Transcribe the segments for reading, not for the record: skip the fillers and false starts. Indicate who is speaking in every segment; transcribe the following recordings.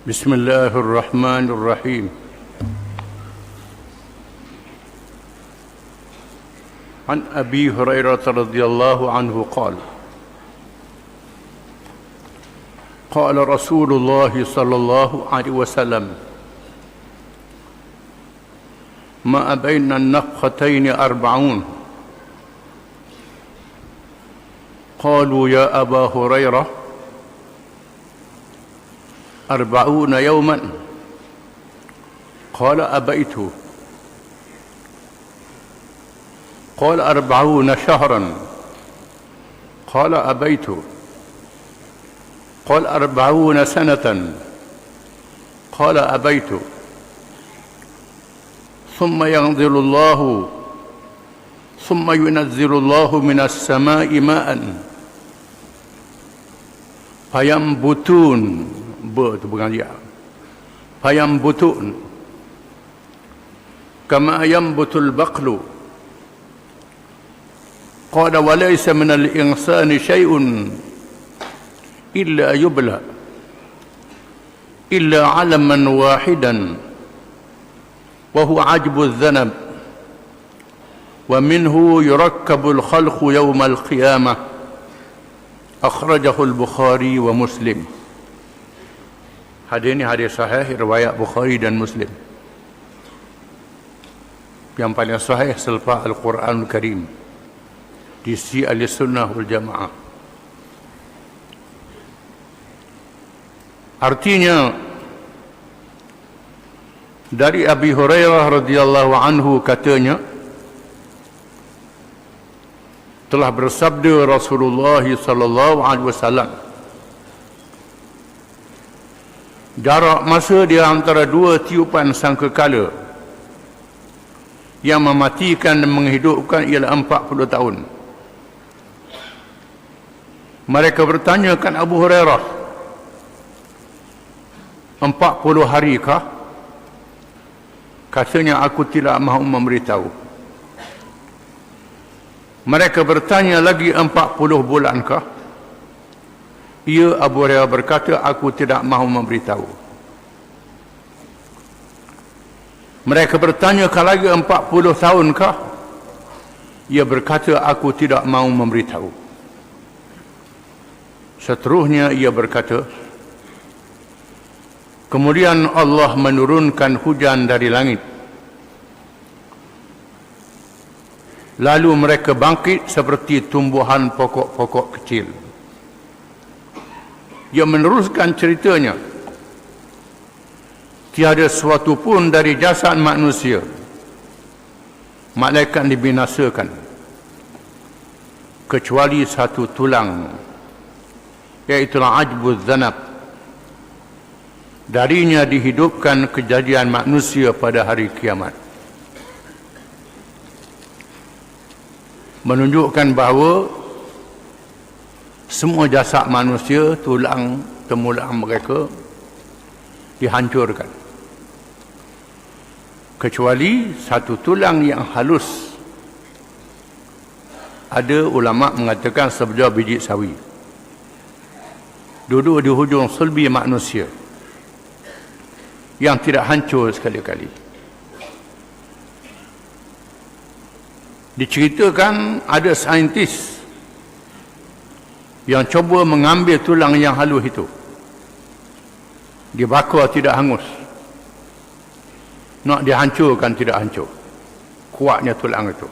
Speaker 1: بسم الله الرحمن الرحيم. عن أبي هريرة رضي الله عنه قال قال رسول الله صلى الله عليه وسلم ما بين النفختين 40. قالوا يا أبا هريرة 40 يوما. قال أبيت. قال 40 شهرا. قال أبيت. قال 40 سنة. قال أبيت. ثم ينزل الله من السماء ماء فينبتون فينبتون كما ينبت البقل. قال وليس من الإنسان شيء إلا يبلى إلا علما واحدا وهو عجب الذنب ومنه يركب الخلق يوم القيامة. أخرجه البخاري ومسلم. Hadis ini hadis sahih riwayat Bukhari dan Muslim. Yang paling sahih selepas Al-Quran Al-Karim di sisi Ahlussunnah wal Jamaah. Artinya dari Abi Hurairah radhiyallahu anhu katanya telah bersabda Rasulullah sallallahu alaihi wasallam, jarak masa di antara dua tiupan sangkakala yang mematikan dan menghidupkan ialah 40 tahun. Mereka bertanya, kan Abu Hurairah, 40 hari kah? Katanya, aku tidak mahu memberitahu. Mereka bertanya lagi, 40 bulan kah? Ia, Abu Hurairah berkata, aku tidak mahu memberitahu. Mereka bertanya, kalau lagi 40 tahunkah? Ia berkata, aku tidak mahu memberitahu. Seterusnya ia berkata, kemudian Allah menurunkan hujan dari langit. Lalu mereka bangkit seperti tumbuhan pokok-pokok kecil. Dia meneruskan ceritanya, tiada sesuatu pun dari jasad manusia malaikat dibinasakan kecuali satu tulang, iaitu ajbuz zanab. Darinya dihidupkan kejadian manusia pada hari kiamat. Menunjukkan bahawa semua jasad manusia, tulang temulang mereka dihancurkan, kecuali satu tulang yang halus. Ada ulama mengatakan sebesar biji sawi, duduk di hujung sulbi manusia, yang tidak hancur sekali-kali. Diceritakan ada saintis yang cuba mengambil tulang yang halus itu, dibakar tidak hangus, nak dihancurkan tidak hancur. Kuatnya tulang itu.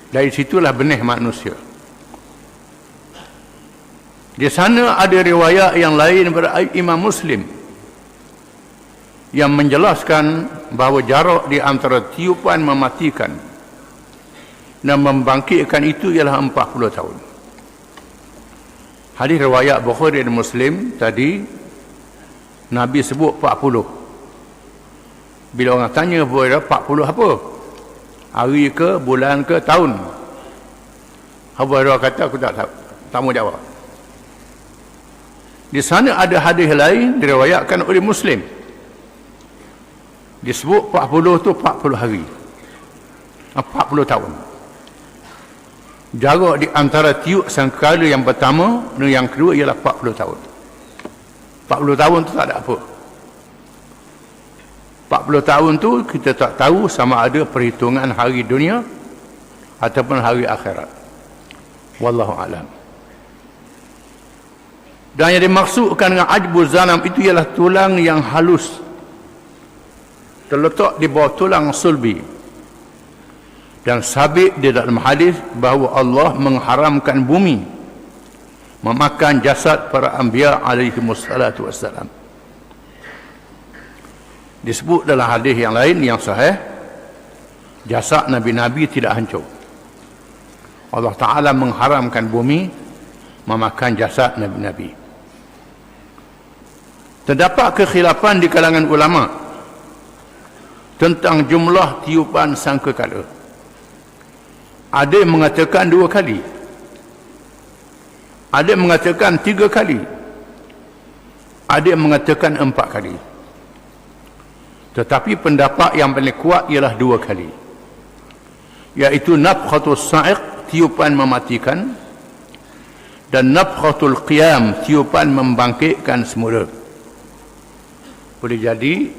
Speaker 1: Dari situlah benih manusia. Di sana ada riwayat yang lain daripada Imam Muslim yang menjelaskan bahawa jarak di antara tiupan mematikan dan membangkitkan itu ialah 40 tahun. Hadis riwayat Bukhari dan Muslim tadi, Nabi sebut 40. Bila orang tanya, 40 apa? Hari ke, bulan ke, tahun? Abu Hurairah kata, aku tak tahu, tak mau jawab. Di sana ada hadis lain diriwayatkan oleh Muslim. Disebut 40 tu 40 hari. 40 tahun. Jarak di antara tiup sangkala yang pertama dan yang kedua ialah 40 tahun. 40 tahun tu tak ada apa. 40 tahun tu kita tak tahu sama ada perhitungan hari dunia ataupun hari akhirat. Wallahu alam. Dan yang dimaksudkan dengan ajbul zanam itu ialah tulang yang halus terletak di bawah tulang sulbi. Dan sabit di dalam hadis bahawa Allah mengharamkan bumi memakan jasad para anbiya alaihi wassalatu wassalam. Disebut dalam hadis yang lain yang sahih, jasad nabi-nabi tidak hancur. Allah Ta'ala mengharamkan bumi memakan jasad nabi-nabi. Terdapat kekhilafan di kalangan ulama tentang jumlah tiupan sangkakala. Ada yang mengatakan 2 kali, ada yang mengatakan 3 kali, ada yang mengatakan 4 kali. Tetapi pendapat yang paling kuat ialah 2 kali, iaitu nafkhatul sa'iq, tiupan mematikan, dan nafkhatul qiyam, tiupan membangkitkan semula. Boleh jadi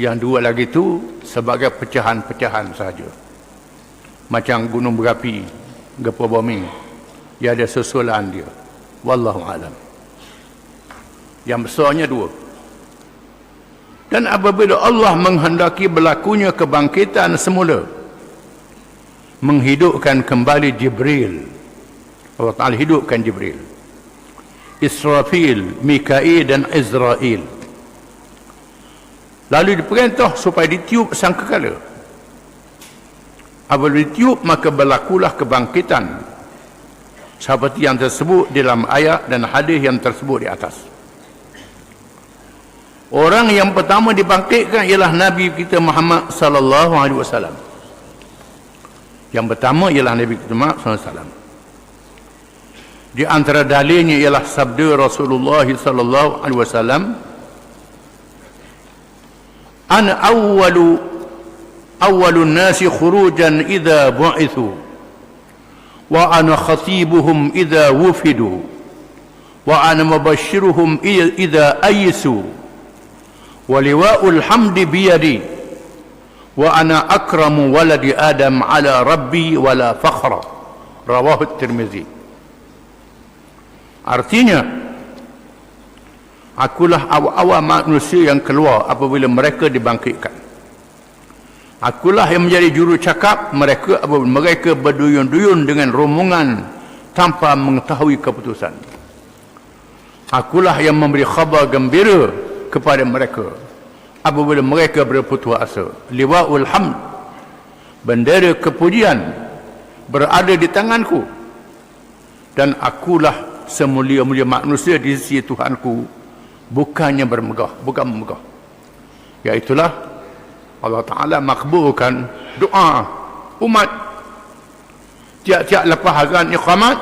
Speaker 1: yang 2 lagi itu sebagai pecahan-pecahan sahaja, macam gunung berapi, gempa bumi, dia ada susulan dia. Wallahu alam. Yang besarnya 2. Dan apabila Allah menghendaki berlakunya kebangkitan semula, menghidupkan kembali Jibril, Allah Ta'ala hidupkan Jibril, Israfil, Mikail dan Izrail, lalu diperintah supaya ditiup sangkakala. Apabila ditiup maka berlakulah kebangkitan seperti yang tersebut dalam ayat dan hadis yang tersebut di atas. Orang yang pertama dibangkitkan ialah Nabi kita Muhammad sallallahu alaihi wasallam. Yang pertama ialah Nabi kita Muhammad sallallahu alaihi wasallam. Di antara dalilnya ialah sabda Rasulullah sallallahu alaihi wasallam, "Ana awwalun nasi khurujan idza bu'ithu wa ana khatibuhum idza wufidu wa ana mubashiruhum idza ayisu wa liwa'ul hamdi biyadi wa ana akramu waladi adam ala rabbi wala fakhra." Rawahu Tirmizi. Artinya, akulah awal-awal manusia yang keluar apabila mereka dibangkitkan. Akulah yang menjadi juru cakap mereka apabila mereka berduyun-duyun dengan rombongan tanpa mengetahui keputusan. Akulah yang memberi khabar gembira kepada mereka apabila mereka berputus asa. Liwa'ul hamd, bendera kepujian berada di tanganku, dan akulah semulia-mulia manusia di sisi Tuhanku, bukannya bermegah, bukan memegah. Iaitulah Allah Ta'ala makbulkan doa umat tiap-tiap lepas azan iqamat,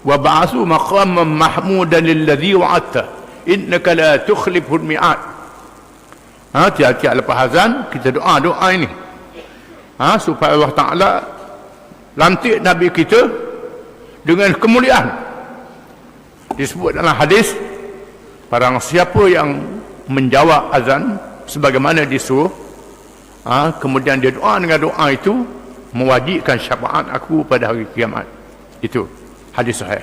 Speaker 1: wa ba'asu maqaman mahmudan lilladhi wa'atta innaka la tukhliful mi'ad. Tiap-tiap lepas azan kita doa ini, supaya Allah Ta'ala lantik Nabi kita dengan kemuliaan. Disebut dalam hadis, barang siapa yang menjawab azan sebagaimana disuruh, kemudian dia doa dengan doa itu, mewajibkan syafaat aku pada hari kiamat. Itu hadis sahih.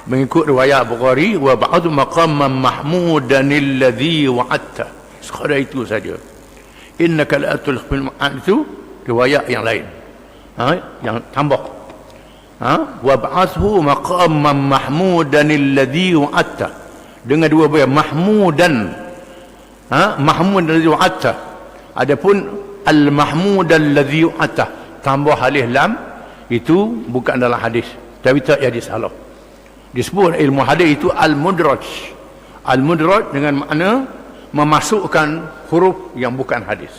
Speaker 1: Mengikut riwayat Bukhari, wa ba'du maqaman mahmudan alladhi wa'atta. Sekadar itu saja. Innaka la tulqil ma'an, itu riwayat yang lain, yang tambah, wa ba'athu maqaman mahmudan alladhi wa'atta, dengan 2 bayar mahmudan, mahmud alladhi wa'atta. Adapun al-mahmud alladhi wa'atta tambah alif lam, itu bukan dalam hadis, tapi tak jadi salah. Disebut ilmu hadis itu al-mudraj. Al-mudraj dengan makna memasukkan huruf yang bukan hadis.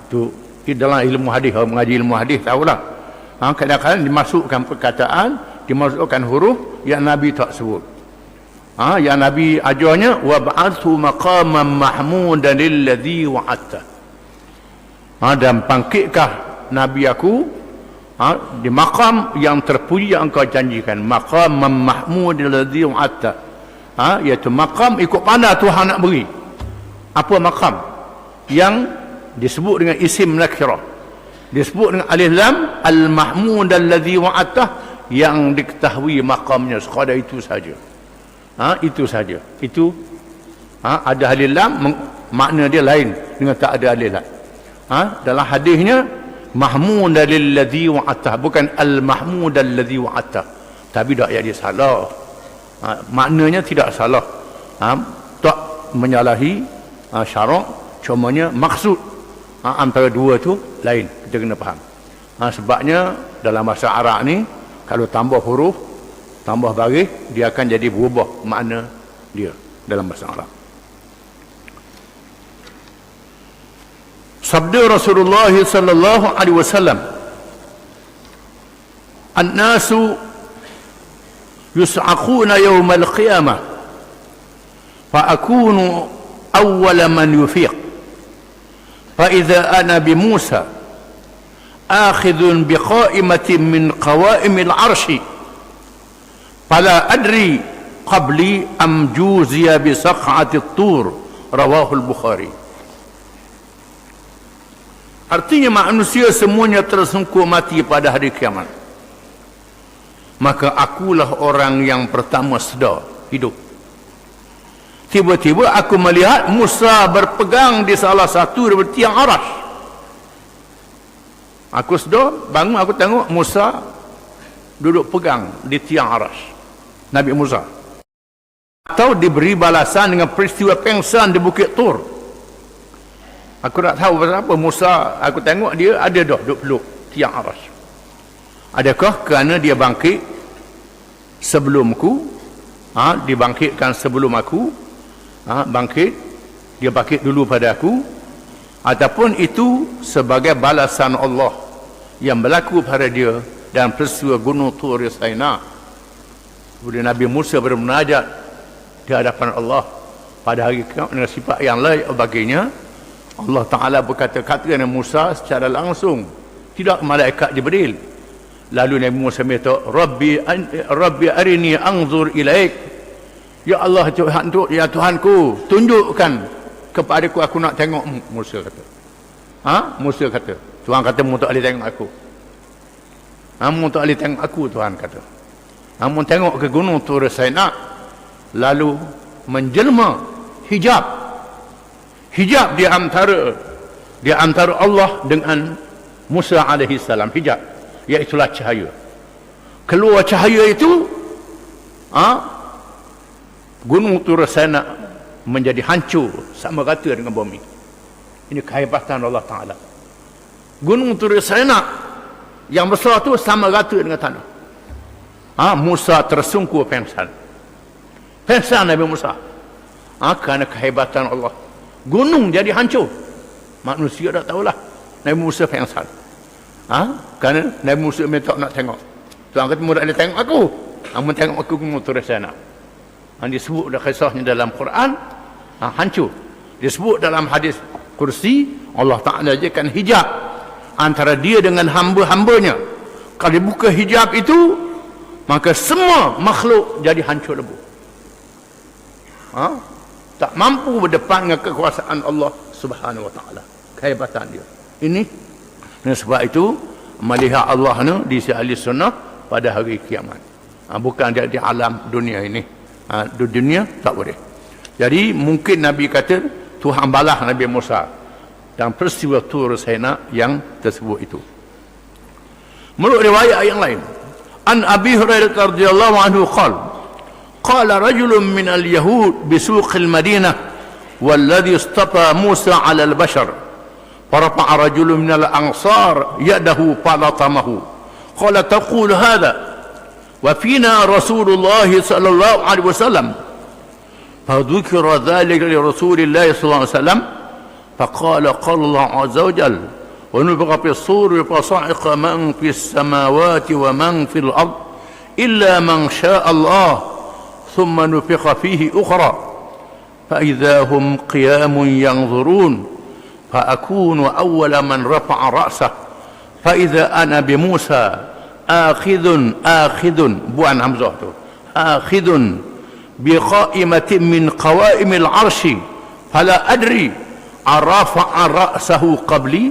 Speaker 1: Itu dalam ilmu hadis, orang mengaji ilmu hadis tahulah. Kadang-kadang dimasukkan perkataan, dimasukkan huruf yang Nabi tak sebut. Yang Nabi ajarnya, wa ba'athu maqaman mahmudan lilladhi wa'atta. Dan bangkitkah Nabi aku Di maqam yang terpuji yang engkau janjikan, maqam mahmud alladhi wa'adta, iaitu maqam ikut pandai Tuhan nak beri. Apa maqam yang disebut dengan isim nakirah, disebut dengan alif lam, al-mahmud alladhi wa'adta, yang diketahui maqamnya sekadar itu saja. Itu saja. Itu ada alif lam, makna dia lain dengan tak ada alif lam. Dalam hadisnya mahmud alladhi wa'adta, bukan al-mahmud alladhi wa'adta. Tapi tak jadi salah. Maknanya tidak salah. Tak menyalahi syarak, cumanya maksud antara dua tu lain, kita kena faham. Sebabnya dalam bahasa Arab ni, kalau tambah huruf, tambah baris, dia akan jadi berubah makna dia dalam bahasa Arab. Sabda Rasulullah sallallahu alaihi wasallam, "An-nasu yus'aquna yawm al-qiyamah fa akunu awwala man yufiq fa idza ana bi Musa akhidhun bi qa'imatin min qawa'im al-'arshi fala adri qabli am juziya bi saq'ati at-tur." Rawahu al-Bukhari. Artinya manusia semuanya tersungkur mati pada hari kiamat. Maka akulah orang yang pertama sedar hidup. Tiba-tiba aku melihat Musa berpegang di salah satu daripada tiang arash. Aku sedar, bangun aku tengok Musa duduk pegang di tiang arash. Nabi Musa. Atau diberi balasan dengan peristiwa pengsan di Bukit Tur. Aku tak tahu pasal apa Musa, aku tengok dia ada dah duduk peluk tiang arash. Adakah kerana dia bangkit sebelumku, dibangkitkan sebelum aku, bangkit, dia bangkit dulu pada aku, ataupun itu sebagai balasan Allah yang berlaku pada dia dalam peristiwa Gunung Tur Sinai. Kemudian Nabi Musa bermunajat di hadapan Allah pada hari kiamat dengan sifat yang lain baginya. Allah Ta'ala berkata-kata dengan Musa secara langsung, tidak malaikat Jibril. Lalu Nabi Musa minta, Rabbi arini anzur ilaik. Ya Allah, ya Tuhanku, tunjukkan kepadaku, aku nak tengok. Musa kata. Musa kata, Tuhan kata, mu tak boleh tengok aku. Mu tak boleh tengok aku, Tuhan kata. Mu tengok ke Gunung Tur Sinai. Lalu menjelma hijab di antara Allah dengan Musa alaihi salam, hijab, iaitulah cahaya. Keluar cahaya itu, Gunung Tur Sinai menjadi hancur sama rata dengan bumi. Ini kehebatan Allah Ta'ala. Gunung Tur Sinai yang besar tu sama rata dengan tanah. Musa tersungkur pengsan Nabi Musa, kerana kehebatan Allah. Gunung jadi hancur. Manusia tak tahulah. Nabi Musa pengsan. Kerana Nabi Musa minta nak tengok. Tuhan kata, mu tak boleh tengok aku. Mu tengok aku Gunung Tur Sinai. Disebut dah kisahnya dalam Quran, hancur. Disebut dalam hadis kursi, Allah Ta'ala jadikan hijab antara dia dengan hamba-hambanya. Kalau dibuka hijab itu, maka semua makhluk jadi hancur lebur. Tak mampu berdepan dengan kekuasaan Allah Subhanahu Wa Ta'ala. Kehebatan dia. Ini, dan sebab itu melihat Allah ni di sisi ahli sunnah pada hari kiamat. Bukan di alam dunia ini. Di dunia tak boleh. Jadi mungkin Nabi kata Tuhan balas Nabi Musa dan peristiwa Tur Sinai yang tersebut itu. Menurut riwayat yang lain, an Abi Hurairah radhiyallahu anhu قال رجل من اليهود بسوق المدينة والذي اصطفى موسى على البشر فرفع رجل من الأنصار يده فلطمه قال تقول هذا وفينا رسول الله صلى الله عليه وسلم فذكر ذلك لرسول الله صلى الله عليه وسلم فقال قال الله عز وجل ونفخ في الصور فصعق من في السماوات ومن في الأرض إلا من شاء الله ثم نفخ فيه أخرى فإذا هم قيام ينظرون فأكون أول من رفع رأسه fa idza ana bi Musa akhidun buan hamzah tu, akhidun bi qa'imatin min qawa'imil arsy fala adri arafa'a ra'sahu qabli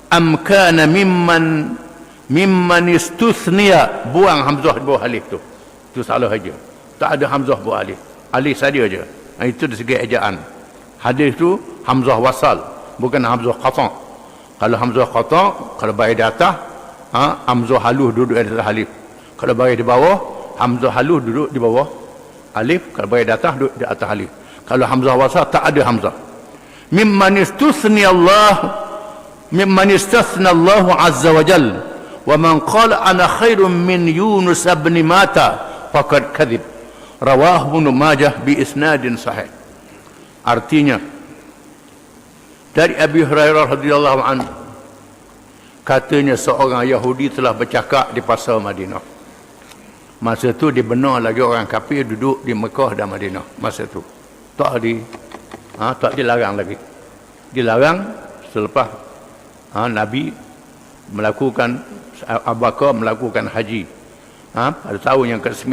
Speaker 1: am kana mimman istuthniya. Buang hamzah di bawah alif tu, itu salah aja, tak ada hamzah bawah alif saja aja. Itu dari segi ejaan. Hadis tu hamzah wasal, bukan hamzah qata'. Kalau hamzah qata', kalau bagi di atas, hamzah halus duduk di atas alif. Kalau bagi di bawah, hamzah halus duduk di bawah alif. Kalau bagi di atas, duduk di atas alif. Kalau hamzah wasal, tak ada hamzah. Mimman istuthna Allah azza wa jal, wa man qala ana khairun min Yunus ibn Mata faqad kadhib. Rawahu Ibnu Majah bi isnadin sahih. Artinya, dari Abi Hurairah radhiyallahu anhu, katanya seorang Yahudi telah bercakap di pasar Madinah. Masa tu dibenar lagi orang kafir duduk di Mekah dan Madinah. Masa tu tak dilarang lagi. Dilarang selepas Nabi melakukan, Abu Bakar melakukan haji pada tahun yang ke-9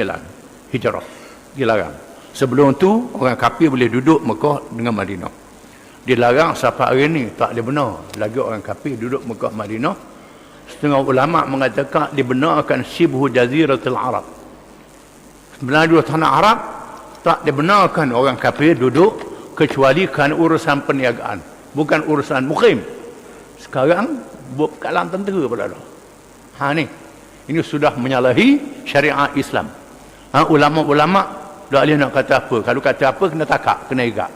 Speaker 1: hijrah. Dilarang. Sebelum tu orang kafir boleh duduk Mekah dengan Madinah. Dilarang sampai hari ni tak dibenar lagi orang kafir duduk Mekah Madinah. Setengah ulama mengatakan dibenarkan Shibhu Jaziratul Arab. Sebenarnya tanah Arab tak dibenarkan orang kafir duduk kecuali kan urusan perniagaan, bukan urusan mukim. Sekarang buat perkalaan tentera pada dah. Ini sudah menyalahi syariat Islam. Ulama-ulama tak boleh nak kata apa. Kalau kata apa kena takak, kena igak.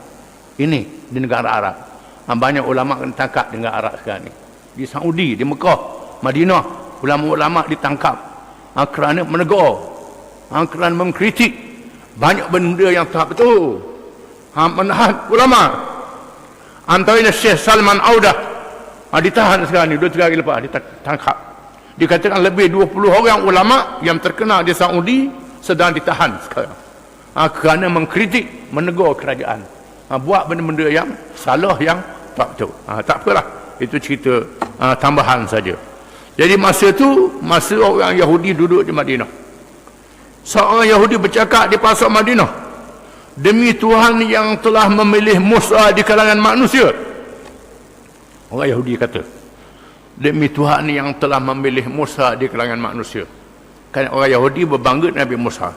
Speaker 1: Ini di negara Arab. Banyak ulama kena tangkap di negara Arab sekarang ni. Di Saudi, di Mekah, Madinah, ulama-ulama ditangkap kerana menegur, kerana mengkritik banyak benda yang tak betul. Menahan ulama. Antaranya Syekh Salman Audah ditahan sekarang ni 2-3 hari lepas ditangkap. Dikatakan lebih 20 orang ulama yang terkenal di Saudi sedang ditahan sekarang kerana mengkritik, menegur kerajaan, buat benda-benda yang salah, yang tak betul. Tak apalah, itu cerita tambahan saja. Jadi masa tu, masa orang Yahudi duduk di Madinah, seorang Yahudi bercakap di pasar Madinah, demi Tuhan yang telah memilih Musa di kalangan manusia. Orang Yahudi kata, demi Tuhan yang telah memilih Musa di kalangan manusia. Kan orang Yahudi berbangga Nabi Musa.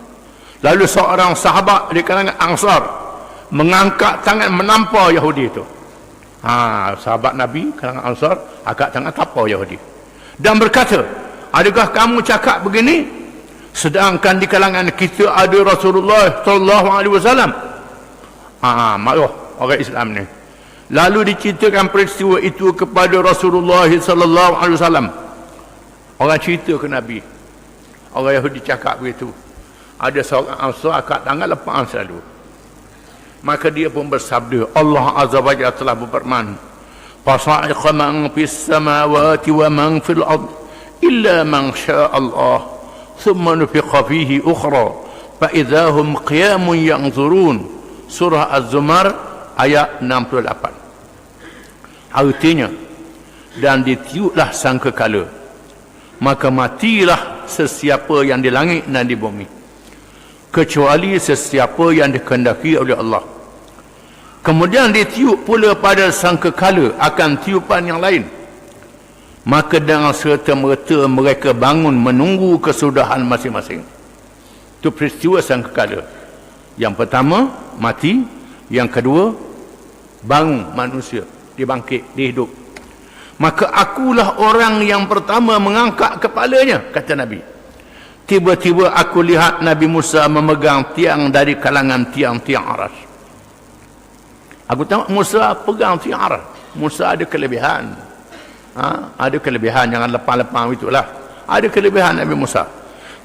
Speaker 1: Lalu seorang sahabat di kalangan Ansar mengangkat tangan menampar Yahudi itu. Sahabat Nabi kalangan Ansar angkat tangan tampar Yahudi dan berkata, adakah kamu cakap begini sedangkan di kalangan kita ada Rasulullah sallallahu alaihi wasallam? Marah orang Islam ni. Lalu diceritakan peristiwa itu kepada Rasulullah sallallahu alaihi wasallam. Orang cerita ke Nabi. Orang Yahudi cakap begitu. Ada seorang Ansar angkat tangan lepas selalu. Maka dia pun bersabda, Allah Azza wa Jalla telah berfirman, fasa'iqa man fis samawati wa man fil ard illa man syaa Allah thumma nufiqa fihi ukhra fa idzahum qiyamun yanzurun. Surah Az-Zumar ayat 68. Artinya, dan ditiuplah sangkakala, maka matilah sesiapa yang di langit dan di bumi, kecuali sesiapa yang dikehendaki oleh Allah. Kemudian ditiup pula pada sangkakala akan tiupan yang lain, maka dengan serta-merta mereka bangun menunggu kesudahan masing-masing. Itu peristiwa sangkakala. Yang pertama mati, yang kedua bangun manusia, dibangkit, dihidup. Maka akulah orang yang pertama mengangkat kepalanya, kata Nabi. Tiba-tiba aku lihat Nabi Musa memegang tiang dari kalangan tiang-tiang aras. Aku tengok Musa pegang tiang aras. Musa ada kelebihan. Ada kelebihan, jangan lepang-lepang itulah. Ada kelebihan Nabi Musa.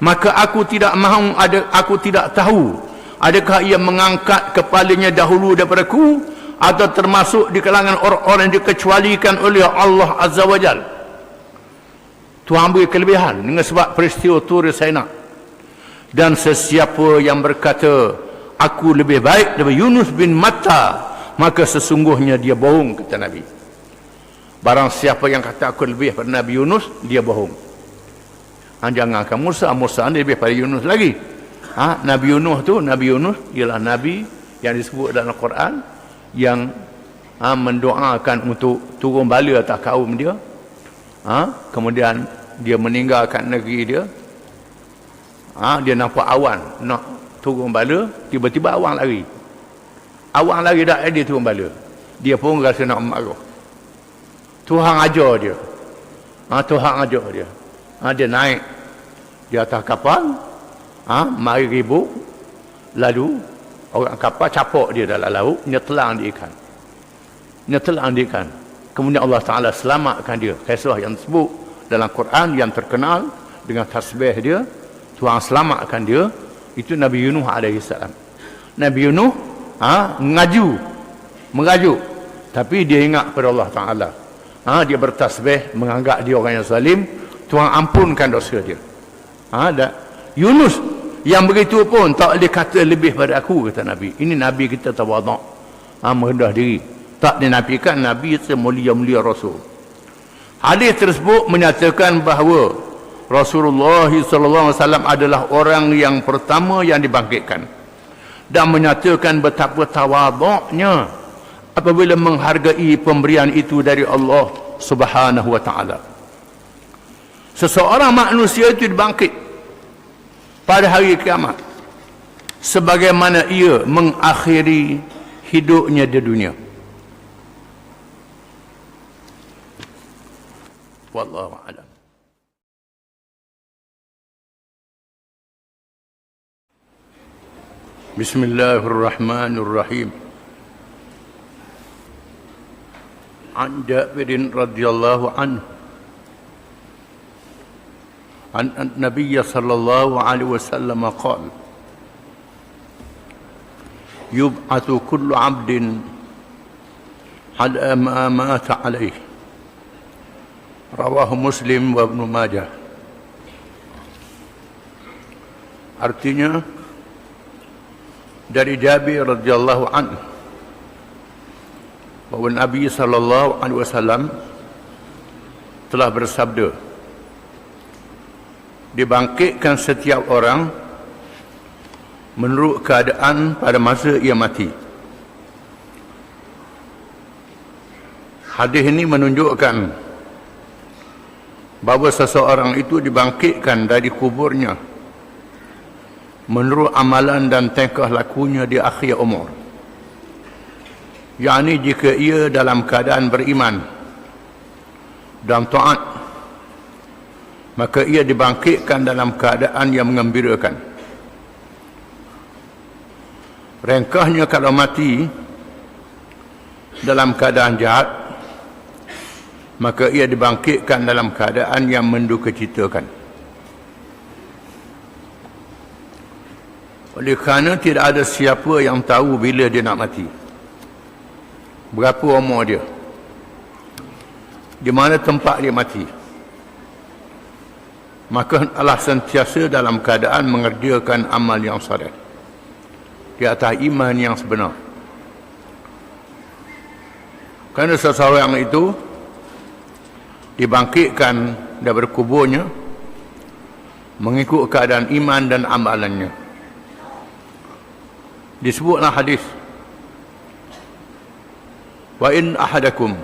Speaker 1: Maka aku tidak tahu adakah ia mengangkat kepalanya dahulu daripada aku atau termasuk di kalangan orang-orang yang dikecualikan oleh Allah Azza wa Jal. Tu ambil kelebihan dengan sebab peristiwa Tur Saina. Dan sesiapa yang berkata aku lebih baik daripada Yunus bin Matta, maka sesungguhnya dia bohong, kata Nabi. Barang siapa yang kata aku lebih pada Nabi Yunus, dia bohong. Jangankan Musa ni lebih pada Yunus lagi. Nabi Yunus ialah Nabi yang disebut dalam Al-Quran yang mendoakan untuk turun bala atas kaum dia. Kemudian dia meninggalkan negeri dia. Dia nampak awan nak turun bala, tiba-tiba awan lari. Awan lari dah, dia turun bala. Dia pun rasa nak marah. Tuhan ajar dia. Dia naik di atas kapal, mari ribut, lalu orang kapal capak dia dalam laut, nyetelang di ikan. Kemudian Allah Ta'ala selamatkan dia. Kisah yang disebut dalam Quran yang terkenal dengan tasbih dia, Tuhan selamatkan dia, itu Nabi Yunus AS. Nabi Yunus mengajuk, tapi dia ingat pada Allah Ta'ala. Dia bertasbih, menganggap dia orang yang zalim, Tuhan ampunkan dosa dia. Yunus yang begitu pun tak boleh kata lebih pada aku, kata Nabi. Ini Nabi kita tawaduk, merendah diri. Tak dinafikan Nabi semulia-mulia Rasul. Hadis tersebut menyatakan bahawa Rasulullah SAW adalah orang yang pertama yang dibangkitkan, dan menyatakan betapa tawaduknya apabila menghargai pemberian itu dari Allah Subhanahu wa taala. Seseorang manusia itu dibangkit pada hari kiamat sebagaimana ia mengakhiri hidupnya di dunia. Wallahu a'lam. Bismillahirrahmanirrahim. An Jabir radhiyallahu anhu an Nabiy sallallahu alaihi wasallam qala yub'athu kullu 'abdin ala ma mata alayhi. Rawahu Muslim wa Ibnu Majah. Artinya dari Jabir radhiyallahu anhu bahawa Nabi sallallahu alaihi wasallam telah bersabda, dibangkitkan setiap orang menurut keadaan pada masa ia mati. Hadis ini menunjukkan bahawa seseorang itu dibangkitkan dari kuburnya menurut amalan dan tingkah lakunya di akhir umur. Yakni jika ia dalam keadaan beriman dan taat, maka ia dibangkitkan dalam keadaan yang menggembirakan. Ringkasnya kalau mati dalam keadaan jahat, maka ia dibangkitkan dalam keadaan yang mendukacitakan. Oleh kerana tidak ada siapa yang tahu bila dia nak mati, berapa umur dia, di mana tempat dia mati, maka Allah sentiasa dalam keadaan mengerjakan amal yang saleh di atas iman yang sebenar. Kerana seseorang itu dibangkitkan daripada kuburnya mengikut keadaan iman dan amalannya. Disebutlah hadis, wa in ahadakum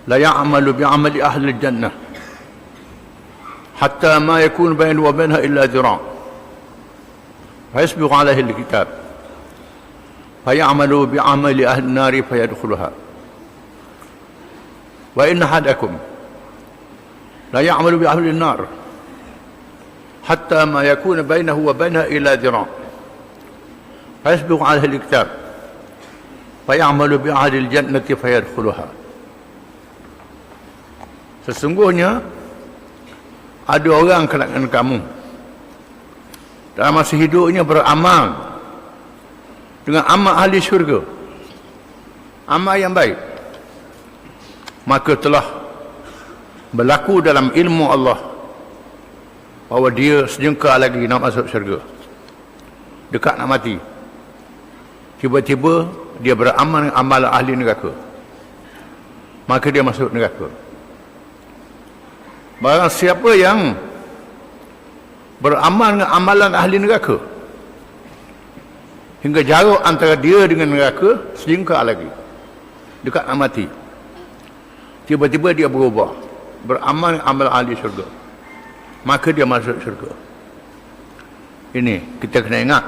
Speaker 1: la ya'malu bi'amali ahli jannah hatta ma yakun bainahu wa bainaha illa dhira' fa yasbiqu alaihi alkitab fa ya'malu bi'amali ahli an-nar fa yadkhuluha wa in ahadakum la ya'malu bi ahli an-nar hatta ma yakuna bainahu wa bainaha illa dhira' fa yasbiqu alaihi alkitab fa ya'malu bi ahli al-jannati fa yadkhuluha. Sesungguhnya ada orang kalangan kamu dalam masa hidupnya beramal dengan amal ahli syurga, amal yang baik, maka telah berlaku dalam ilmu Allah bahawa dia sejengkal lagi nak masuk syurga, dekat nak mati. Tiba-tiba dia beramal dengan amal ahli neraka, maka dia masuk neraka. Barang siapa yang beramal dengan amalan ahli neraka hingga jarak antara dia dengan neraka selingkar lagi, dekat nak mati, tiba-tiba dia berubah, beramal dengan amal ahli syurga, maka dia masuk syurga. Ini kita kena ingat.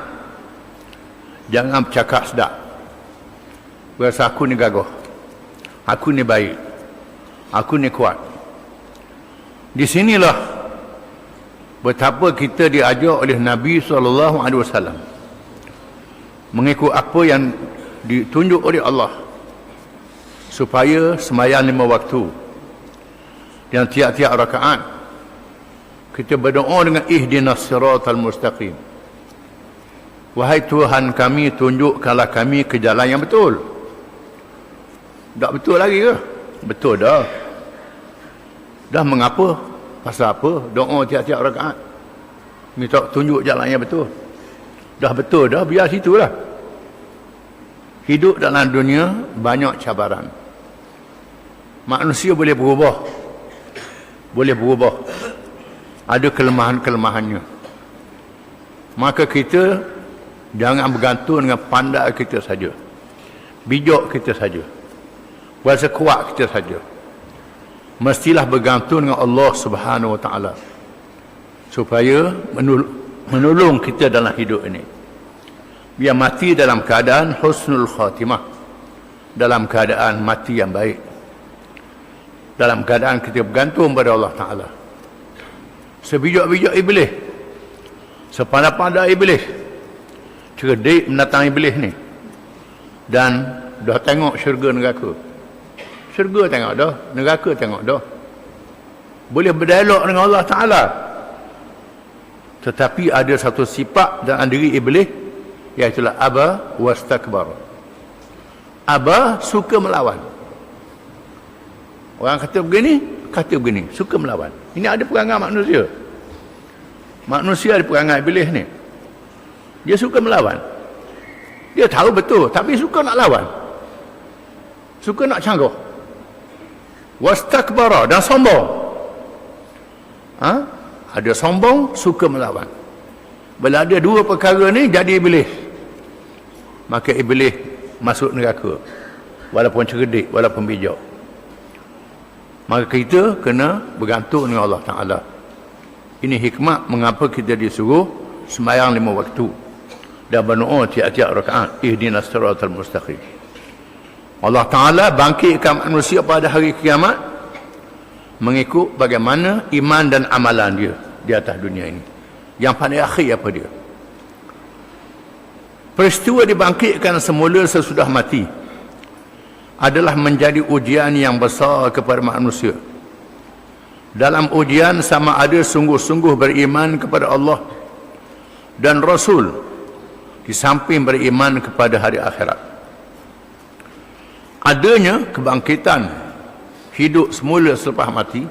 Speaker 1: Jangan bercakap sedap, berasa aku ni gagah, aku ni baik, aku ni kuat. Di sinilah betapa kita diajar oleh Nabi SAW mengikut apa yang ditunjuk oleh Allah, supaya sembahyang 5 waktu dan tiap-tiap rakaat kita berdoa dengan ihdinas siratal mustaqim. Wahai Tuhan kami, tunjukkanlah kami ke jalan yang betul. Tak betul lagi ke? Betul dah. Dah mengapa? Pasal apa? Doa tiap-tiap rakaat minta tunjuk jalan yang betul. Dah betul dah, biar situlah. Hidup dalam dunia banyak cabaran. Manusia boleh berubah. Boleh berubah. Ada kelemahan-kelemahannya. Maka kita jangan bergantung dengan pandai kita saja, bijak kita saja, kuasa kuat kita saja. Mestilah bergantung dengan Allah Subhanahu Wa Taala supaya menolong kita dalam hidup ini. Biar mati dalam keadaan husnul khatimah, dalam keadaan mati yang baik, dalam keadaan kita bergantung pada Allah Taala. Sebijak-bijak iblis, sepandai-pandai iblis, cerdik menatang iblis ni, dan dah tengok syurga neraka. Syurga tengok dah, neraka tengok dah. Boleh berdialog dengan Allah Ta'ala. Tetapi ada satu sifat dalam diri iblis, iaitulah aba wastakbar. Aba, suka melawan. Orang kata begini, suka melawan. Ini ada perangai manusia. Manusia ada perangai iblis ni. Dia suka melawan. Dia tahu betul, tapi suka nak lawan. Suka nak canggah. Wastakbara, dan sombong. Ada sombong, suka melawan. Bila ada dua perkara ni, jadi iblis. Maka iblis masuk neraka. Walaupun cerdik, walaupun bijak. Maka kita kena bergantung dengan Allah Ta'ala. Ini hikmah mengapa kita disuruh sembahyang 5 waktu dan berdoa tiap-tiap rakaat, ihdinas siratal mustaqim. Allah Ta'ala bangkitkan manusia pada hari kiamat mengikut bagaimana iman dan amalan dia di atas dunia ini. Yang pada akhir apa dia? Peristiwa dibangkitkan semula sesudah mati adalah menjadi ujian yang besar kepada manusia. Dalam ujian sama ada sungguh-sungguh beriman kepada Allah dan Rasul, di samping beriman kepada hari akhirat. Adanya kebangkitan hidup semula selepas mati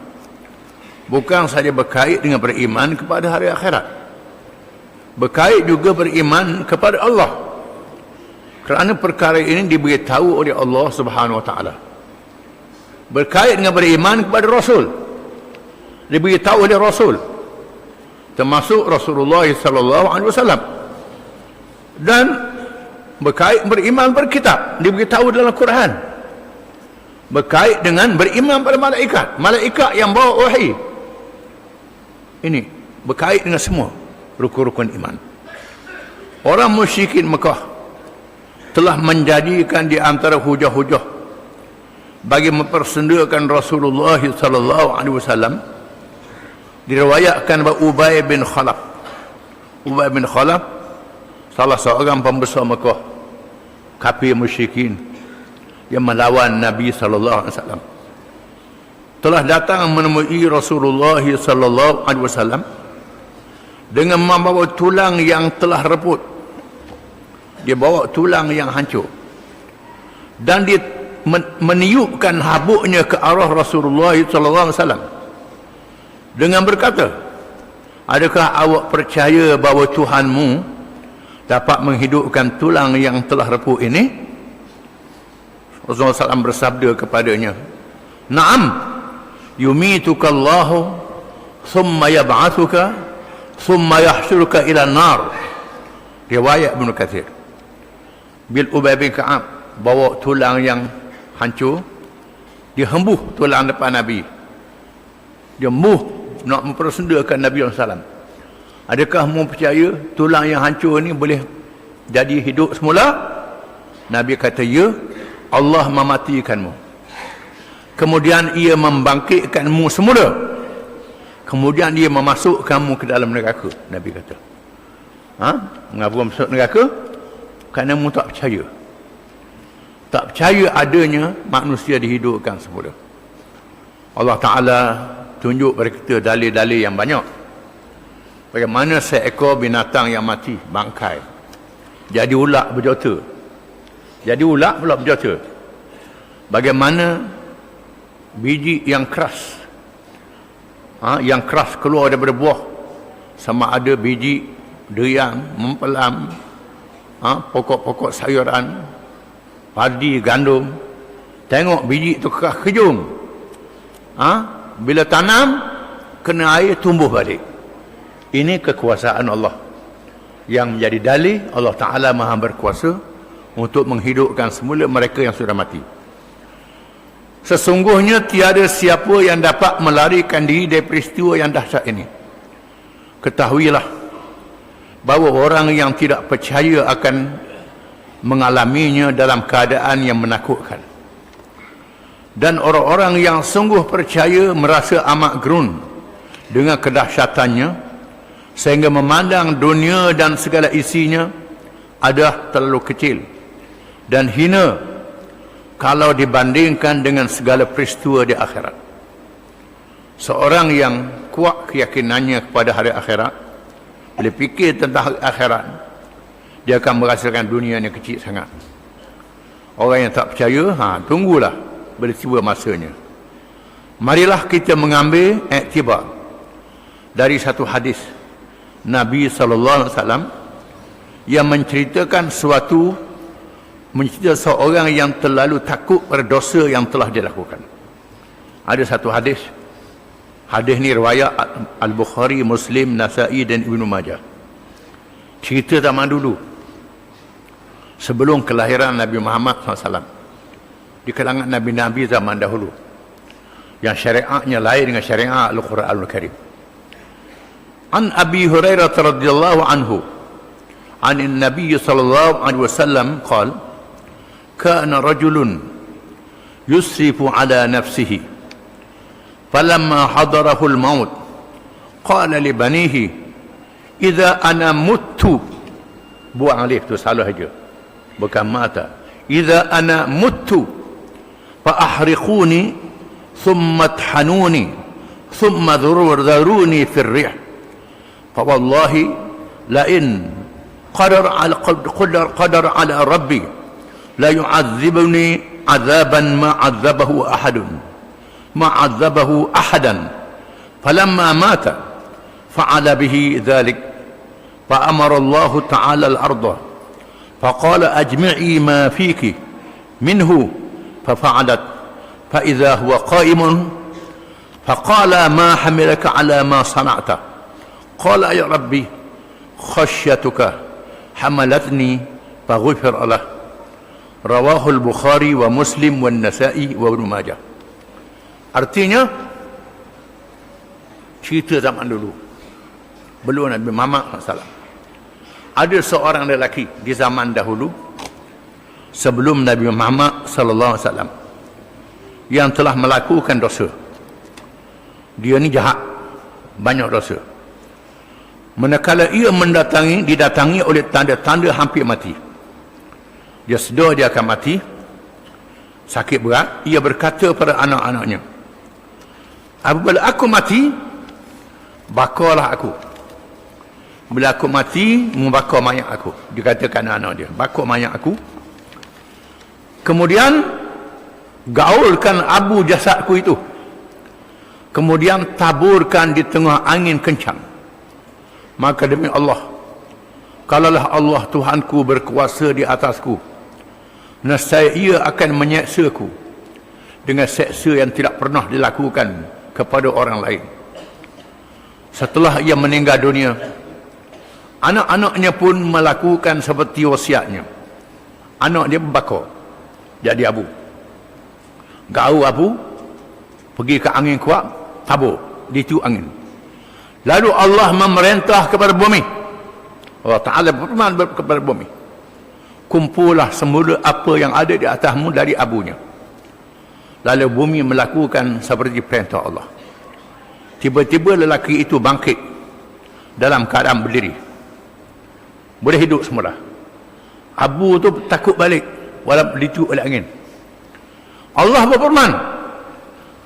Speaker 1: bukan saja berkait dengan beriman kepada hari akhirat, berkait juga beriman kepada Allah, kerana perkara ini diberitahu oleh Allah Subhanahu Wa Taala. Berkait dengan beriman kepada Rasul, diberitahu oleh Rasul, termasuk Rasulullah sallallahu alaihi wasallam. Dan berkait beriman berkitab, diberitahu dalam Quran. Berkait dengan beriman pada malaikat, malaikat yang bawa wahyi. Ini berkait dengan semua rukun-rukun iman. Orang musyrikin Mekah telah menjadikan di antara hujah-hujah bagi mempersendakan Rasulullah sallallahu alaihi wasallam, diriwayatkan bahawa Ubay bin Khalaf, salah seorang pembesar Mekah, kafir musyrikin yang melawan Nabi sallallahu alaihi wasallam, telah datang menemui Rasulullah sallallahu alaihi wasallam dengan membawa tulang yang telah reput. Dia bawa tulang yang hancur dan dia meniupkan habuknya ke arah Rasulullah sallallahu alaihi wasallam dengan berkata, adakah awak percaya bahawa Tuhanmu dapat menghidupkan tulang yang telah reput ini? Rasulullah SAW bersabda kepadanya, Naam, yumituka Allahu thumma yab'athuka thumma yahsyuruka ila nar. Riwayat Ibnu Katsir. Bil Ubay bin Ka'ab bawa tulang yang hancur, dia hembuh tulang depan Nabi. Dia nak mempersendakan Nabi SAW. Adakah mu percaya tulang yang hancur ni boleh jadi hidup semula? Nabi kata, ya, Allah mematikanmu. Kemudian ia membangkitkanmu semula. Kemudian dia memasukkanmu ke dalam neraka. Nabi kata. Mengapa masuk neraka? Kerana mu tak percaya. Tak percaya adanya manusia dihidupkan semula. Allah Ta'ala tunjuk pada kita dalil-dalil yang banyak. Bagaimana seekor binatang yang mati, bangkai, jadi ulat berjota. Jadi ulat pula berjota. Bagaimana biji yang keras, yang keras keluar daripada buah, sama ada biji durian, mempelam, pokok-pokok sayuran, padi, gandum. Tengok biji tu keras kejung. Bila tanam, kena air, tumbuh balik. Ini kekuasaan Allah yang menjadi dalil Allah Ta'ala Maha berkuasa untuk menghidupkan semula mereka yang sudah mati. Sesungguhnya tiada siapa yang dapat melarikan diri dari peristiwa yang dahsyat ini. Ketahuilah bahawa orang yang tidak percaya akan mengalaminya dalam keadaan yang menakutkan. Dan orang-orang yang sungguh percaya merasa amat gerun dengan kedahsyatannya, sehingga memandang dunia dan segala isinya adalah terlalu kecil dan hina kalau dibandingkan dengan segala peristiwa di akhirat. Seorang yang kuat keyakinannya kepada hari akhirat, bila fikir tentang hari akhirat, dia akan merasakan dunia yang kecil sangat. Orang yang tak percaya, tunggulah peristiwa masanya. Marilah kita mengambil iktibar dari satu hadis Nabi SAW yang menceritakan menceritakan seorang yang terlalu takut pada dosa yang telah dilakukan. Ada satu hadis. Hadis ni riwayat Al-Bukhari, Muslim, Nasa'i dan Ibnu Majah. Cerita zaman dulu, sebelum kelahiran Nabi Muhammad SAW, di kalangan Nabi-Nabi zaman dahulu, yang syariatnya lain dengan syariat Al-Quranul Karim. An Abi Hurairah radhiyallahu anhu an Nabi sallallahu alaihi wasallam qala kana rajulun yusrifu ala nafsihi falamma hadarahu al-maut qala li banihi idza ana muttu, buang alif tu salah aja, bukan mata, idza ana muttu fa ahriquni thumma thanuni thumma dharuni fi ar-rih فوالله لئن قدر على ربي لا يعذبني عذابا ما عذبه أحدا فلما مات فعل به ذلك فأمر الله تعالى الأرض فقال أجمعي ما فيك منه ففعلت فإذا هو قائم فقال ما حملك على ما صنعت قال يا ربي خشيتك حملتني فغفر له رواه البخاري ومسلم والنسائي وابن ماجه. Artinya cerita zaman dulu belum Nabi Muhammad SAW. Ada seorang lelaki di zaman dahulu sebelum Nabi Muhammad SAW yang telah melakukan dosa. Dia ni jahat, banyak dosa. Manakala ia didatangi oleh tanda-tanda hampir mati, dia sedar dia akan mati, sakit berat, ia berkata pada anak-anaknya, apabila aku mati, bakarlah aku. Bila aku mati, membakar mayat aku. Dikatakan anak dia, bakar mayat aku. Kemudian gaulkan abu jasadku itu, kemudian taburkan di tengah angin kencang. Maka demi Allah, kalaulah Allah Tuhanku berkuasa di atasku, nescaya ia akan menyeksaku dengan seksa yang tidak pernah dilakukan kepada orang lain. Setelah ia meninggal dunia, anak-anaknya pun melakukan seperti wasiatnya. Anak dia berbakar, jadi abu. Gau abu, pergi ke angin kuat, tabur, ditiup angin. Lalu Allah memerintah kepada bumi. Allah Ta'ala berfirman kepada bumi, kumpullah semula apa yang ada di atasmu dari abunya. Lalu bumi melakukan seperti perintah Allah. Tiba-tiba lelaki itu bangkit dalam keadaan berdiri, boleh hidup semula. Abu tu takut balik walaupun ditiup oleh angin. Allah berfirman,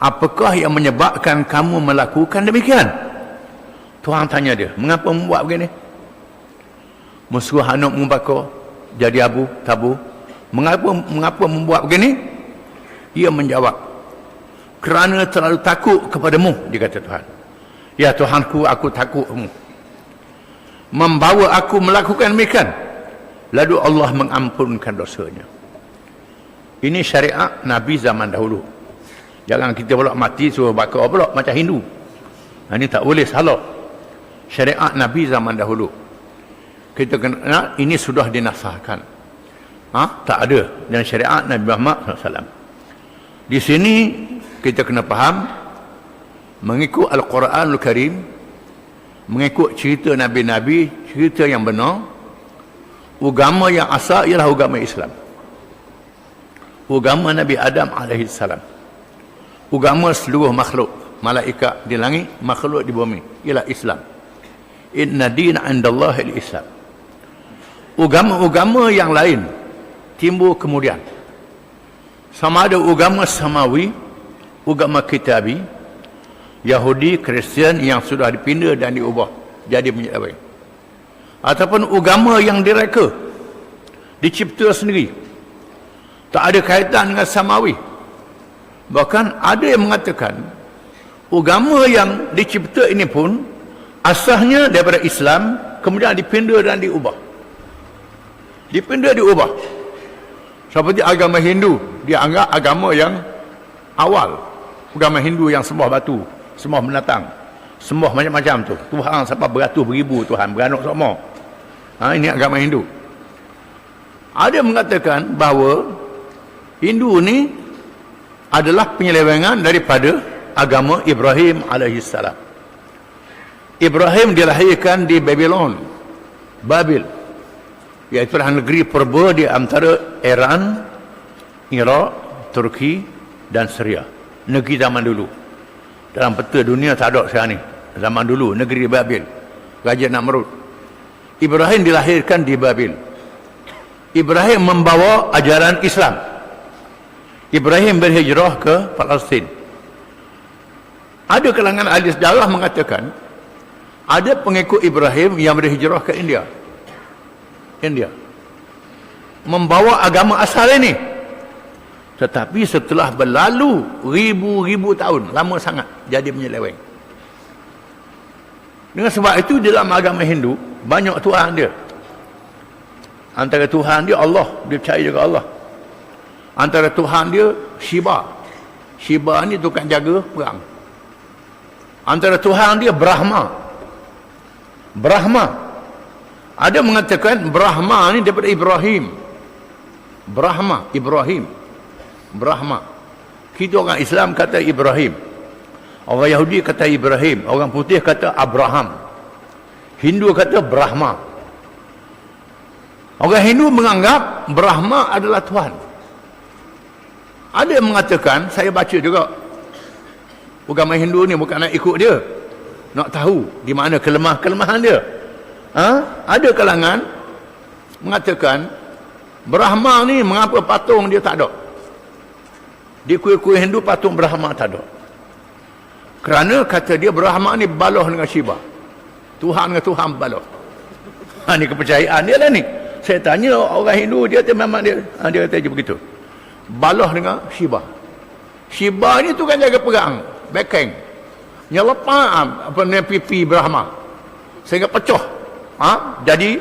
Speaker 1: apakah yang menyebabkan kamu melakukan demikian? Tuhan tanya dia, mengapa membuat begini? Musuh anak membakar, jadi abu, tabu. Mengapa membuat begini? Ia menjawab, kerana terlalu takut kepadamu, dia kata Tuhan. Ya Tuhanku, aku takutmu, membawa aku melakukan demikian. Lalu Allah mengampunkan dosanya. Ini syariat Nabi zaman dahulu. Jangan kita pula mati suruh bakar pula macam Hindu. Ini tak boleh, salah. Syariat Nabi zaman dahulu. Kita kena, ini sudah dinasahkan. Tak ada dalam syariat Nabi Muhammad SAW. Di sini kita kena faham, mengikut Al-Quranul Karim, mengikut cerita Nabi-Nabi, cerita yang benar, agama yang asal ialah agama Islam. Agama Nabi Adam AS. Agama seluruh makhluk, malaikat di langit, makhluk di bumi, ialah Islam. Inna dina indallahi al-Islam. Agama-agama yang lain timbul kemudian. Sama ada agama samawi, agama kitabi, Yahudi, Kristian yang sudah dipindah dan diubah jadi menyeleweng. Ataupun agama yang direka, dicipta sendiri, tak ada kaitan dengan samawi. Bahkan ada yang mengatakan agama yang dicipta ini pun asalnya daripada Islam, kemudian dipindah dan diubah. Dipindah, diubah. Seperti agama Hindu, dia anggap agama yang awal. Agama Hindu yang sembah batu, sembah binatang, sembah macam-macam tu. Tuhan sampai beratus beribu Tuhan, beranak semua. Ini agama Hindu. Ada mengatakan bahawa Hindu ni adalah penyelewengan daripada agama Ibrahim AS. Ibrahim dilahirkan di Babylon, Babil, iaitu negeri purba di antara Iran, Iraq, Turki dan Syria. Negeri zaman dulu. Dalam peta dunia tak ada sekarang ni. Zaman dulu, negeri Babil, Raja Namrud. Ibrahim dilahirkan di Babil. Ibrahim membawa ajaran Islam. Ibrahim berhijrah ke Palestin. Ada kalangan ahli sejarah mengatakan ada pengikut Ibrahim yang berhijrah ke India. Membawa agama asal ini. Tetapi setelah berlalu ribu-ribu tahun, lama sangat, jadi menyeleweng. Dengan sebab itu dalam agama Hindu banyak Tuhan dia. Antara Tuhan dia Allah, dia percaya juga Allah. Antara Tuhan dia Shiva. Shiva ni tukang jaga perang. Antara Tuhan dia Brahma. Ada mengatakan Brahma ni daripada Ibrahim. Brahma. Kita orang Islam kata Ibrahim. Orang Yahudi kata Ibrahim. Orang putih kata Abraham. Hindu kata Brahma. Orang Hindu menganggap Brahma adalah Tuhan. Ada yang mengatakan, saya baca juga, agama Hindu ni bukan nak ikut dia, nak tahu di mana kelemahan dia. Ada kalangan mengatakan Brahma ni mengapa patung dia tak ada. Di kuih-kuih Hindu patung Brahma tak ada. Kerana kata dia Brahma ni baloh dengan Shiva. Tuhan dengan Tuhan baloh. Ni kepercayaan dia lah ni. Saya tanya orang Hindu, dia kata memang dia kata je begitu. Baloh dengan Shiva. Shiva ni tu kan jaga perang, backing. Nyelepas pipi Brahma sehingga pecah. Jadi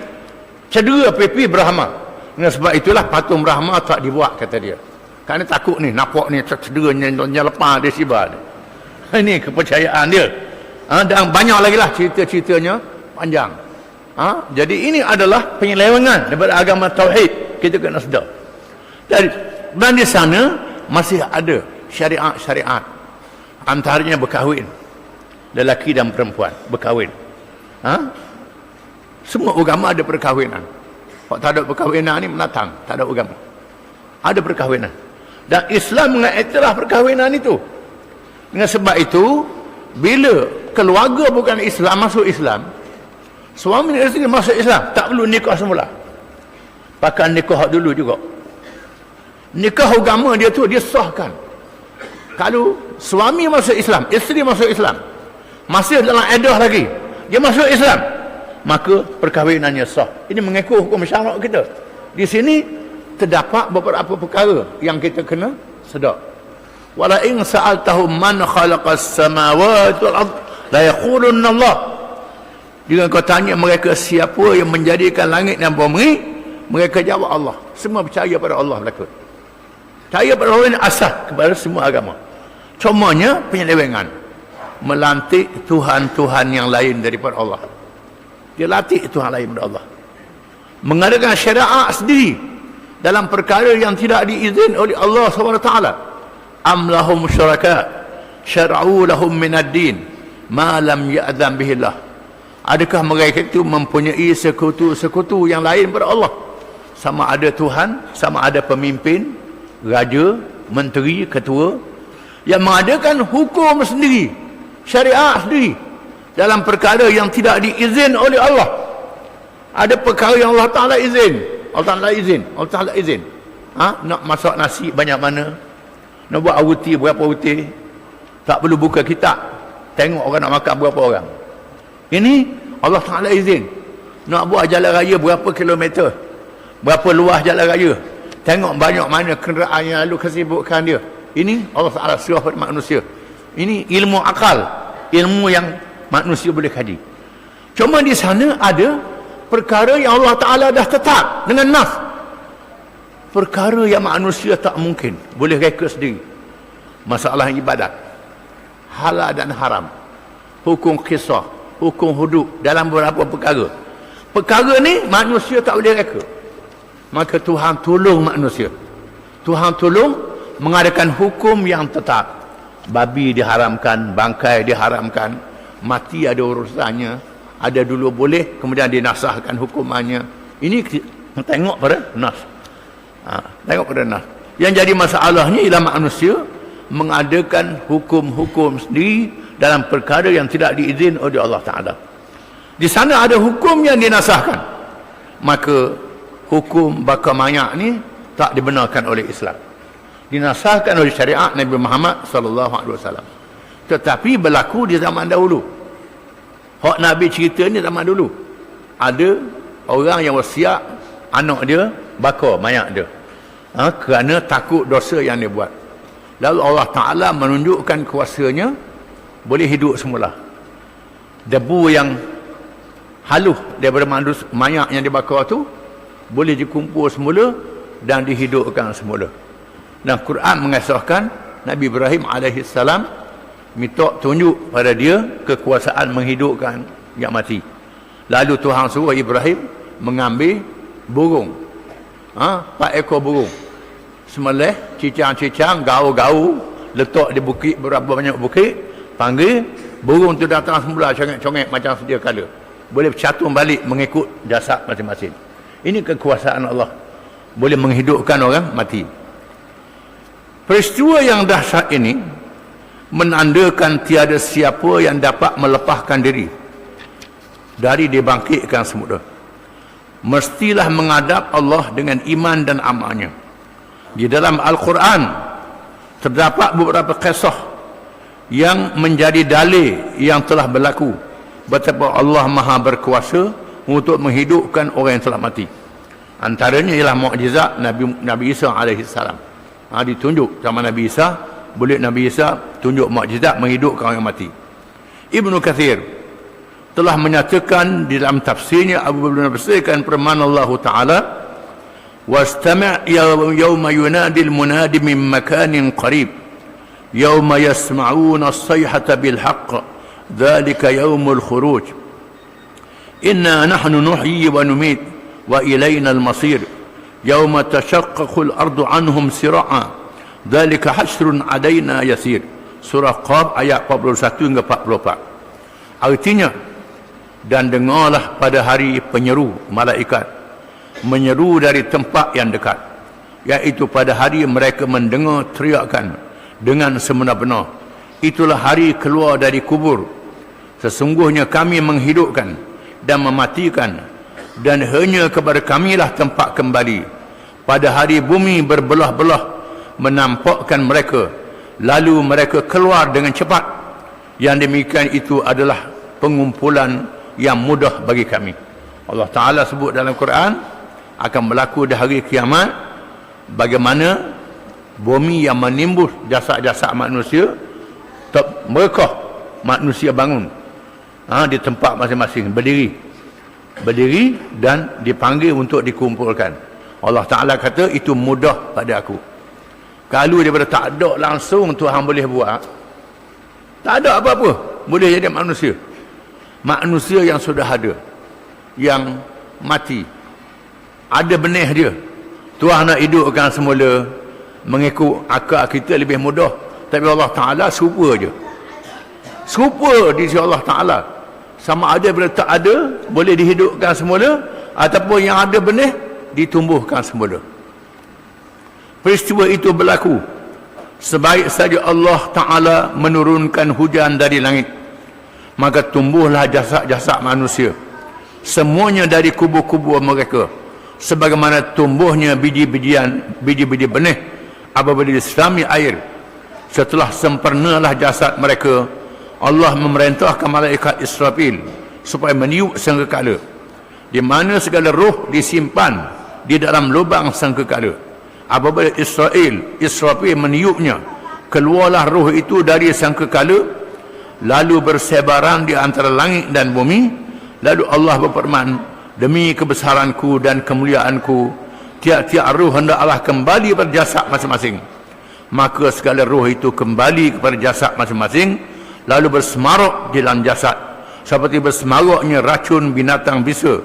Speaker 1: cedera pipi Brahma. Dengan sebab itulah patung Brahma tak dibuat, kata dia. Kerana takut ni, nampak ni cederanya lepas dia sibar. Ini kepercayaan dia. Dan banyak lagi lah cerita-ceritanya panjang. Jadi ini adalah penyelewengan daripada agama tauhid. Kita kena sedar. Dan di sana masih ada syariat-syariat. Antaranya berkahwin. Lelaki dan perempuan berkahwin. Semua agama ada perkahwinan. Kalau tak ada perkahwinan ni menatang. Tak ada agama. Ada perkahwinan. Dan Islam mengiktiraf perkahwinan itu. Dengan sebab itu, bila keluarga bukan Islam masuk Islam, suami dan isteri masuk Islam, tak perlu nikah semula. Pakai nikah dulu juga. Nikah agama dia tu dia sahkan. Kalau suami masuk Islam, isteri masuk Islam, masih dalam edah lagi, dia masuk Islam, maka perkahwinannya sah. Ini mengikut hukum syarak kita. Di sini terdapat beberapa perkara yang kita kena sedar. Wala in sa'altahum man khalaqas samawati wal ard la yaqulunna Allah. Jika kau tanya mereka siapa yang menjadikan langit dan bumi, mereka jawab Allah. Semua percaya pada Allah belaka. Percaya pada Allah ini asas kepada semua agama. Cumanya penyelewengan, melantik Tuhan-Tuhan yang lain daripada Allah. Dia latih Tuhan lain daripada Allah. Mengadakan syariat sendiri dalam perkara yang tidak diizin oleh Allah SWT. Am lahum syuraka syara'u lahum minad din ma lam ya'zam bihi Allah. Adakah mereka itu mempunyai sekutu-sekutu yang lain pada Allah? Sama ada Tuhan, sama ada pemimpin, raja, menteri, ketua, yang mengadakan hukum sendiri, syariat sendiri dalam perkara yang tidak diizin oleh Allah. Ada perkara yang Allah Ta'ala izin, Allah Ta'ala izin, Allah Ta'ala izin. Nak masak nasi banyak mana, nak buat awuti berapa awuti, tak perlu buka kitab, tengok orang nak makan berapa orang. Ini Allah Ta'ala izin. Nak buat jalan raya berapa kilometer, berapa luas jalan raya, tengok banyak mana kenderaan yang lalu, kesibukan dia. Ini Allah Ta'ala suruh pada manusia. Ini ilmu akal, ilmu yang manusia boleh kaji. Cuma di sana ada perkara yang Allah Ta'ala dah tetap dengan nas. Perkara yang manusia tak mungkin boleh reka sendiri. Masalah ibadat, halal dan haram, hukum qisas, hukum hudud dalam beberapa perkara. Perkara ni manusia tak boleh reka. Maka Tuhan tolong manusia. Tuhan tolong mengadakan hukum yang tetap. Babi diharamkan, bangkai diharamkan, mati ada urusannya, ada dulu boleh, kemudian dinasahkan hukumannya. Ini tengok pada nas. Tengok pada nas. Yang jadi masalahnya ialah manusia mengadakan hukum-hukum sendiri dalam perkara yang tidak diizin oleh Allah Ta'ala. Di sana ada hukum yang dinasahkan. Maka hukum bakar mayat ni tak dibenarkan oleh Islam. Dinasahkan oleh syariat Nabi Muhammad SAW. Tetapi berlaku di zaman dahulu. Hak Nabi cerita ni zaman dulu. Ada orang yang wasiat anak dia bakar mayat dia. Kerana takut dosa yang dia buat. Lalu Allah Ta'ala menunjukkan kuasanya boleh hidup semula. Debu yang halus daripada mayat yang dibakar tu boleh dikumpul semula dan dihidupkan semula. Dan Quran mengisahkan Nabi Ibrahim AS minta tunjuk pada dia kekuasaan menghidupkan yang mati. Lalu Tuhan suruh Ibrahim mengambil burung, 4 ekor burung, sembelih, cicang-cicang, gau-gau, letak di bukit, berapa banyak bukit, panggil burung tu datang semula congek-congek macam sedia kala, boleh bercatur balik mengikut jasad masing-masing. Ini kekuasaan Allah, boleh menghidupkan orang mati. Peristiwa yang dahsyat ini menandakan tiada siapa yang dapat melepaskan diri dari dibangkitkan semula. Mestilah menghadap Allah dengan iman dan amalnya. Di dalam Al-Quran terdapat beberapa kisah yang menjadi dalil yang telah berlaku betapa Allah Maha berkuasa untuk menghidupkan orang yang telah mati. Antaranya ialah mukjizat Nabi Isa alaihissalam. Ditunjuk sama Nabi Isa, boleh Nabi Isa tunjuk mukjizat menghidupkan orang yang mati. Ibnu Kathir telah menyatakan di dalam tafsirnya, Abu menafsirkan firman Allah Ta'ala, wastami' yawma yunadil munadi min makanin qarib yawma yasma'una as-sayhata bil haqq dhalika yawmul khuruj inna nahnu nuhyi wa numit wa ilayna al-masir yawma tashaqqaqu al-ardu anhum sira'a dhalika hasrun alaina yasir. Surah Qaf ayat 41 hingga 44. Artinya, dan dengarlah pada hari penyeru malaikat menyeru dari tempat yang dekat, iaitu pada hari mereka mendengar teriakan dengan sebenar-benar. Itulah hari keluar dari kubur. Sesungguhnya kami menghidupkan dan mematikan, dan hanya kepada kamilah tempat kembali. Pada hari bumi berbelah-belah menampakkan mereka, lalu mereka keluar dengan cepat. Yang demikian itu adalah pengumpulan yang mudah bagi kami. Allah Ta'ala sebut dalam Quran akan berlaku di hari kiamat bagaimana bumi yang menimbul jasad-jasad manusia, mereka manusia bangun di tempat masing-masing, berdiri dan dipanggil untuk dikumpulkan. Allah Ta'ala kata itu mudah pada aku. Kalau daripada tak ada langsung Tuhan boleh buat, tak ada apa-apa, boleh jadi manusia. Manusia yang sudah ada, yang mati, ada benih dia, Tuhan nak hidupkan semula mengikut akal kita lebih mudah. Tapi Allah Ta'ala serupa je, serupa di sisi Allah Ta'ala. Sama ada bila tak ada boleh dihidupkan semula, ataupun yang ada benih ditumbuhkan semula. Peristiwa itu berlaku sebaik saja Allah Ta'ala menurunkan hujan dari langit, maka tumbuhlah jasad-jasad manusia, semuanya dari kubur-kubur mereka, sebagaimana tumbuhnya biji-biji benih apabila diserami air. Setelah sempurnalah jasad mereka, Allah memerintahkan malaikat Israfil supaya meniup sangkakala, di mana segala roh disimpan di dalam lubang sangkakala. Apabila Israfil meniupnya, keluarlah roh itu dari sangkakala, lalu bersebaran di antara langit dan bumi. Lalu Allah berfirman, demi kebesaranku dan kemuliaanku, tiap-tiap roh hendaklah kembali berjasad masing-masing. Maka segala roh itu kembali kepada jasad masing-masing, lalu bersemarok di dalam jasad seperti bersemaroknya racun binatang bisa.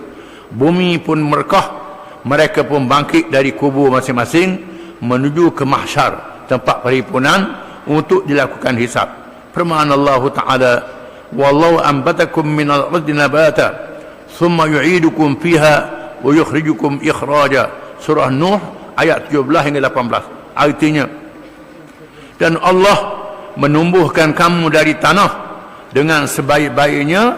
Speaker 1: Bumi pun merkah, mereka pun bangkit dari kubur masing-masing menuju ke mahsyar, tempat perhimpunan untuk dilakukan hisab. Firman Allah Ta'ala, wallahu anbatakum minal ardi nabata thumma yu'idukum fiha wa yukhrijukum ikhraja. Surah Nuh ayat 17 hingga 18. Artinya, dan Allah menumbuhkan kamu dari tanah dengan sebaik-baiknya,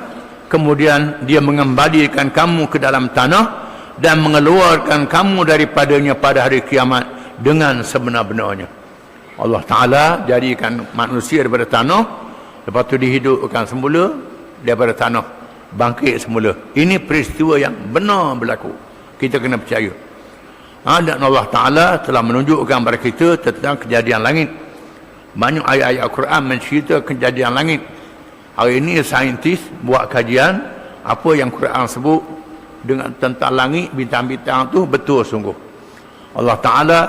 Speaker 1: kemudian dia mengembalikan kamu ke dalam tanah dan mengeluarkan kamu daripadanya pada hari kiamat dengan sebenar-benarnya. Allah Ta'ala jadikan manusia daripada tanah, lepas tu dihidupkan semula daripada tanah, bangkit semula. Ini peristiwa yang benar berlaku, kita kena percaya. Dan Allah Ta'ala telah menunjukkan kepada kita tentang kejadian langit. Banyak ayat-ayat Al-Quran menceritakan kejadian langit. Hari ini saintis buat kajian apa yang Quran sebut dengan tentang langit, bintang-bintang tu betul sungguh. Allah Ta'ala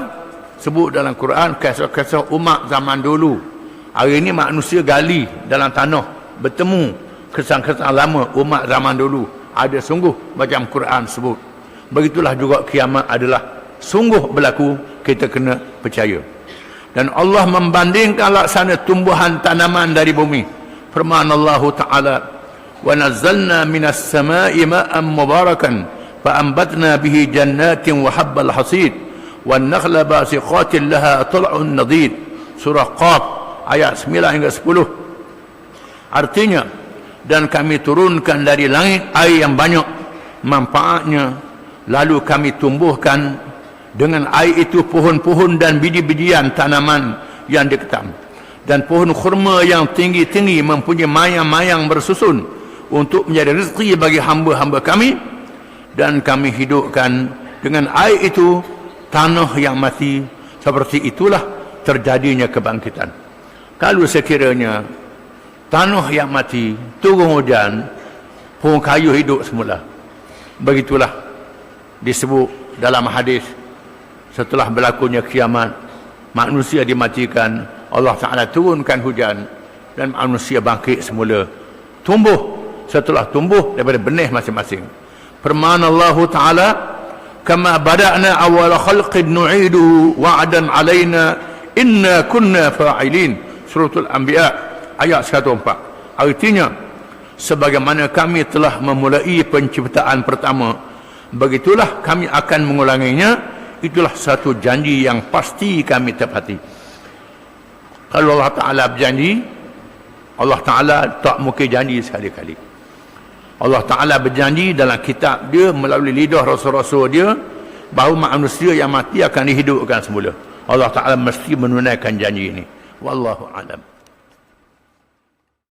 Speaker 1: sebut dalam Quran kisah-kisah umat zaman dulu. Hari ini manusia gali dalam tanah, bertemu kesan-kesan lama umat zaman dulu. Ada sungguh macam Quran sebut. Begitulah juga kiamat adalah sungguh berlaku, kita kena percaya. Dan Allah membandingkan laksana tumbuhan tanaman dari bumi. Firman Allah Ta'ala, wa nazzalna minas sama'i ma'an mubarakan fa anbatna bihi jannatin wa habbal hasid wan nakhla basiqatin laha tal'un nadid. Surah Qaf ayat 9 hingga 10. Artinya, dan kami turunkan dari langit air yang banyak manfaatnya, lalu kami tumbuhkan dengan air itu pohon-pohon dan biji-bijian tanaman yang diketam, dan pohon kurma yang tinggi-tinggi mempunyai mayang-mayang bersusun untuk menjadi rezeki bagi hamba-hamba kami. Dan kami hidupkan dengan air itu tanah yang mati. Seperti itulah terjadinya kebangkitan. Kalau sekiranya tanah yang mati, turun hujan, pohon kayu hidup semula. Begitulah disebut dalam hadis, setelah berlakunya kiamat, manusia dimatikan, Allah Ta'ala turunkan hujan dan manusia bangkit semula, tumbuh setelah tumbuh daripada benih masing-masing. Firman Allah Ta'ala, kama bada'na awal khalqin nu'iduhu wa'adan alaina inna kunna fa'ilin. Suratul Anbiya ayat 104. Artinya, sebagaimana kami telah memulai penciptaan pertama, begitulah kami akan mengulanginya. Itulah satu janji yang pasti kami tepati. Kalau Allah Ta'ala berjanji, Allah Ta'ala tak mungkin janji sekali-kali. Allah Ta'ala berjanji dalam kitab dia melalui lidah rasul-rasul dia bahawa manusia yang mati akan dihidupkan semula. Allah Ta'ala mesti menunaikan janji ini. Wallahu a'lam.